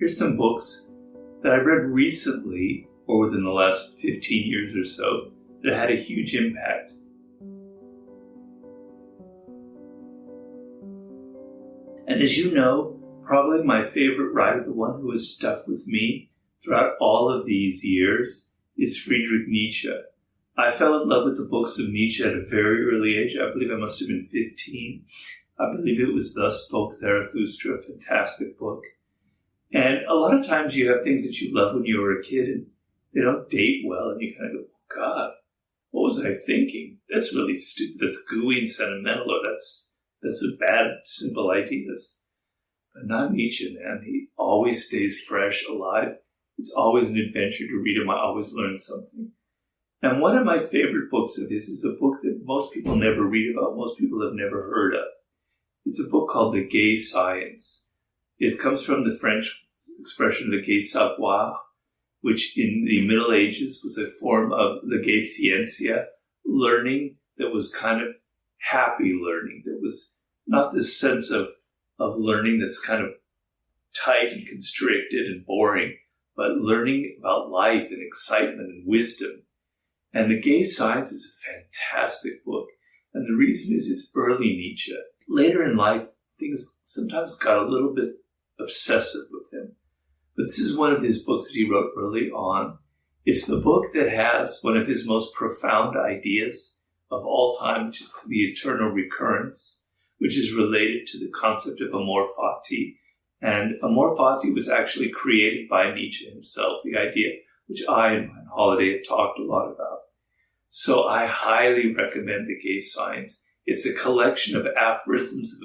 Here's some books that I've read recently or within the last 15 years or so that had a huge impact. And as you know, probably my favorite writer, the one who has stuck with me throughout all of these years, is Friedrich Nietzsche. I fell in love with the books of Nietzsche at a very early age. I believe I must have been 15. I believe it was Thus Spoke Zarathustra, a fantastic book. And a lot of times you have things that you love when you were a kid and they don't date well, and you kind of go, oh, God, what was I thinking? That's really stupid. That's gooey and sentimental, or that's a bad, simple ideas. But not Nietzsche, man. He always stays fresh, alive. It's always an adventure to read him. I always learn something. And one of my favorite books of his is a book that most people never read about, most people have never heard of. It's a book called The Gay Science. It comes from the French expression, the gay savoir, which in the Middle Ages was a form of the gay scientia, learning that was kind of happy learning, that was not this sense of learning that's kind of tight and constricted and boring, but learning about life and excitement and wisdom. And The Gay Science is a fantastic book. And the reason is it's early Nietzsche. Later in life, things sometimes got a little bit obsessive with him. But this is one of his books that he wrote early on. It's the book that has one of his most profound ideas of all time, which is the eternal recurrence, which is related to the concept of amor fati. And amor fati was actually created by Nietzsche himself, the idea which I and my Holiday have talked a lot about. So I highly recommend The Gay Science. It's a collection of aphorisms,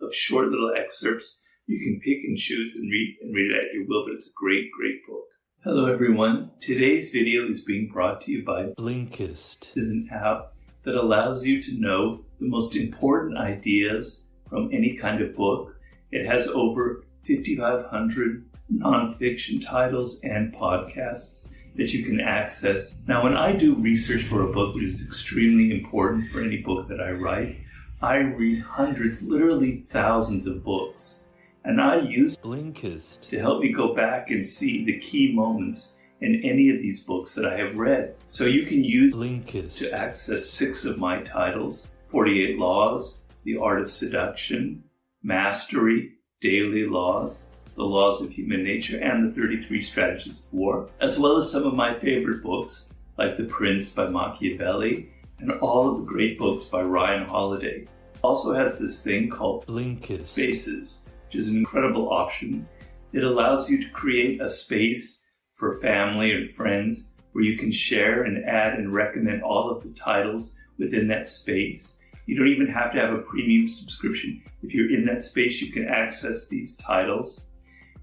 of short little excerpts. You can pick and choose and read it at your will, but it's a great, great book. Hello, everyone. Today's video is being brought to you by Blinkist. It's an app that allows you to know the most important ideas from any kind of book. It has over 5,500 nonfiction titles and podcasts that you can access. Now, when I do research for a book, which is extremely important for any book that I write, I read hundreds, literally thousands of books. And I use Blinkist to help me go back and see the key moments in any of these books that I have read. So you can use Blinkist to access 6 of my titles: 48 Laws, The Art of Seduction, Mastery, Daily Laws, The Laws of Human Nature, and the 33 Strategies of War, as well as some of my favorite books, like The Prince by Machiavelli, and all of the great books by Ryan Holiday. It also has this thing called Blinkist Spaces, which is an incredible option. It allows you to create a space for family and friends where you can share and add and recommend all of the titles within that space. You don't even have to have a premium subscription. If you're in that space, you can access these titles.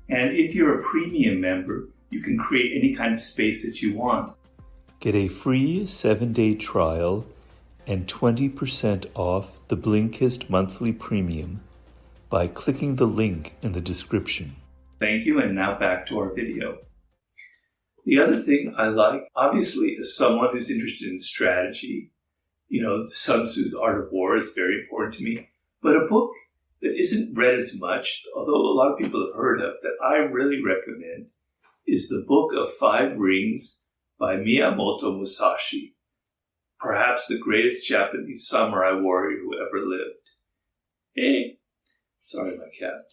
And if you're a premium member, you can create any kind of space that you want. Get a free 7-day trial and 20% off the Blinkist monthly premium by clicking the link in the descriptsun. Thank you, and now back to our video. The other thing I like, obviously, as someone who's interested in strategy, Sun Tzu's Art of War is very important to me, but a book that isn't read as much, although a lot of people have heard of, that I really recommend is the Book of 5 Rings by Miyamoto Musashi, perhaps the greatest Japanese samurai warrior who ever lived. Hey, sorry, my cat.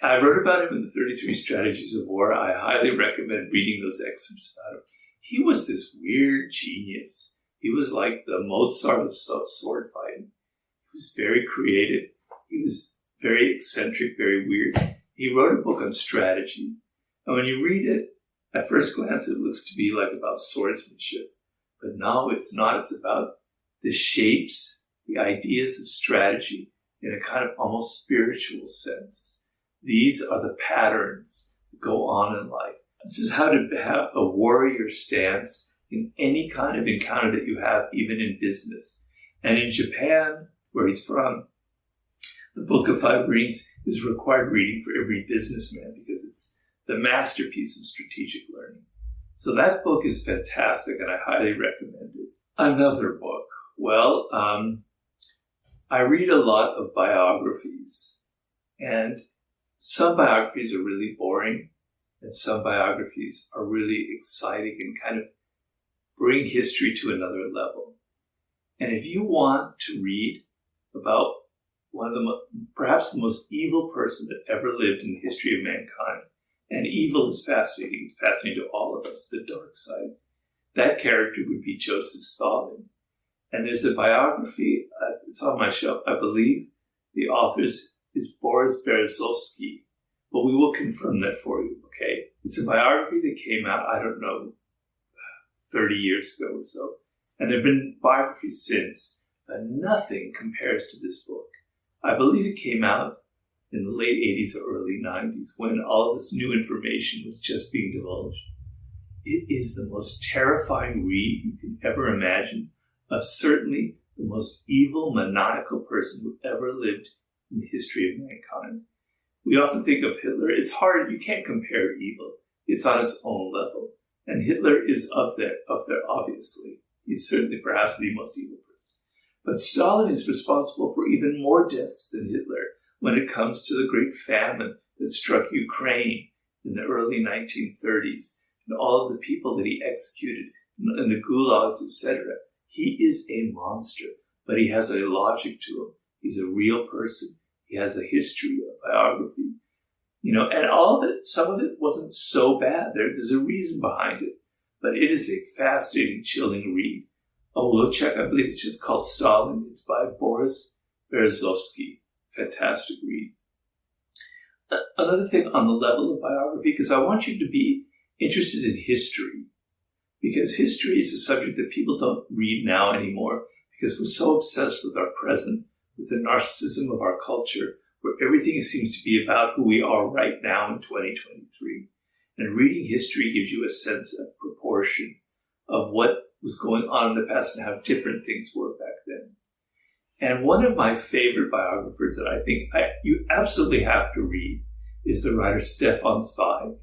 I wrote about him in the 33 Strategies of War. I highly recommend reading those excerpts about him. He was this weird genius. He was like the Mozart of sword fighting. He was very creative. He was very eccentric, very weird. He wrote a book on strategy. And when you read it, at first glance, it looks to be like about swordsmanship. But no, it's not. It's about the shapes, the ideas of strategy in a kind of almost spiritual sense. These are the patterns that go on in life. This is how to have a warrior stance in any kind of encounter that you have, even in business. And in Japan, where he's from, the Book of 5 Rings is required reading for every businessman because it's the masterpiece of strategic learning. So that book is fantastic, and I highly recommend it. Another book. Well, I read a lot of biographies, and some biographies are really boring, and some biographies are really exciting and kind of bring history to another level. And if you want to read about one of perhaps the most evil person that ever lived in the history of mankind, and evil is fascinating, it's fascinating to all of us, the dark side, that character would be Joseph Stalin. And there's a biography, it's on my shelf, I believe the author is Boris Berezovsky, but we will confirm that for you, okay? It's a biography that came out, I don't know, 30 years ago or so. And there have been biographies since, but nothing compares to this book. I believe it came out in the late 80s or early 90s when all this new information was just being divulged. It is the most terrifying read you can ever imagine of certainly the most evil, maniacal person who ever lived in the history of mankind. We often think of Hitler. It's hard. You can't compare evil. It's on its own level. And Hitler is up there, obviously. He's certainly perhaps the most evil person. But Stalin is responsible for even more deaths than Hitler when it comes to the great famine that struck Ukraine in the early 1930s and all of the people that he executed in the gulags, etc. He is a monster, but he has a logic to him. He's a real person. He has a history, a biography. And all of it, some of it wasn't so bad. There's a reason behind it. But it is a fascinating, chilling read. Check, I believe it's just called Stalin. It's by Boris Berezovsky. Fantastic read. Another thing on the level of biography, because I want you to be interested in history. Because history is a subject that people don't read now anymore because we're so obsessed with our present, with the narcissism of our culture, where everything seems to be about who we are right now in 2023. And reading history gives you a sense of proportion of what was going on in the past and how different things were back then. And one of my favorite biographers that I think you absolutely have to read is the writer Stefan Zweig.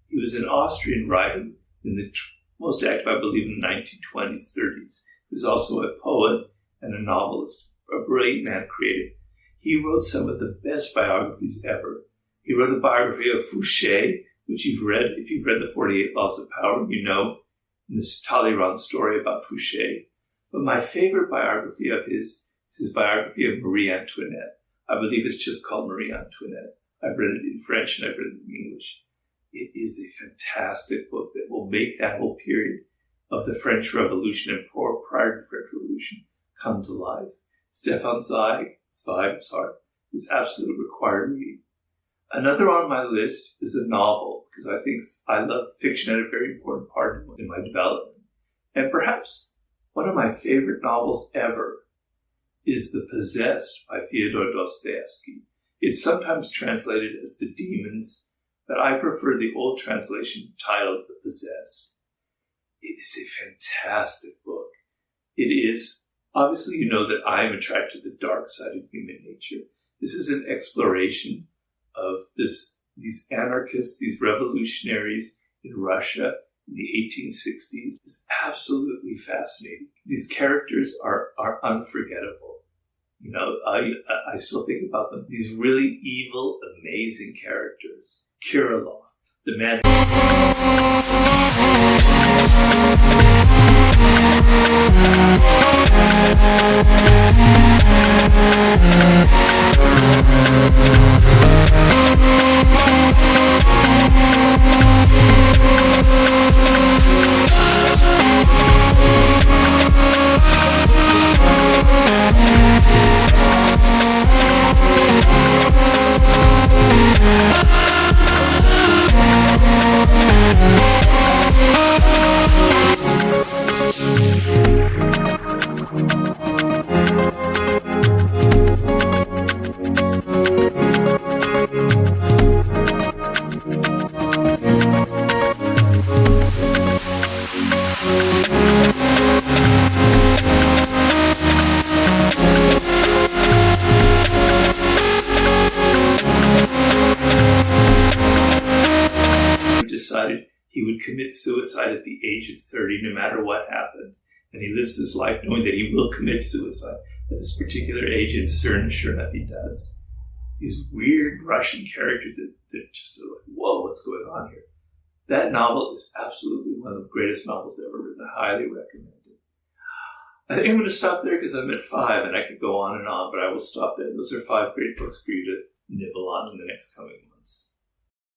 He was an Austrian writer in the most active, I believe, in the 1920s, 30s. He was also a poet and a novelist, a brilliant man creative. He wrote some of the best biographies ever. He wrote a biography of Fouché, which you've read. If you've read the 48 Laws of Power, you know this Talleyrand story about Fouché. But my favorite biography of his is his biography of Marie Antoinette. I believe it's just called Marie Antoinette. I've read it in French and I've read it in English. It is a fantastic book that will make that whole period of the French Revolution and prior to the French Revolution come to life. Stefan Zweig is absolutely required reading. Another on my list is a novel, because I think I love fiction at a very important part in my development. And perhaps one of my favorite novels ever is The Possessed by Fyodor Dostoevsky. It's sometimes translated as The Demons, but I prefer the old translation titled The Possessed. It is a fantastic book. It is, obviously you know that I am attracted to the dark side of human nature. This is an exploration of these anarchists, these revolutionaries in Russia in the 1860s. It's absolutely fascinating. These characters are unforgettable. I still think about them. These really evil, amazing characters. Kirillov, the man. Decided he would commit suicide at the age of 30 no matter what happened. And he lives his life knowing that he will commit suicide. at this particular age, and sure enough, he does. These weird Russian characters that just are like, whoa, what's going on here? That novel is absolutely one of the greatest novels ever written. I highly recommend it. I think I'm going to stop there because I'm at 5 and I could go on, but I will stop there. Those are 5 great books for you to nibble on in the next coming months.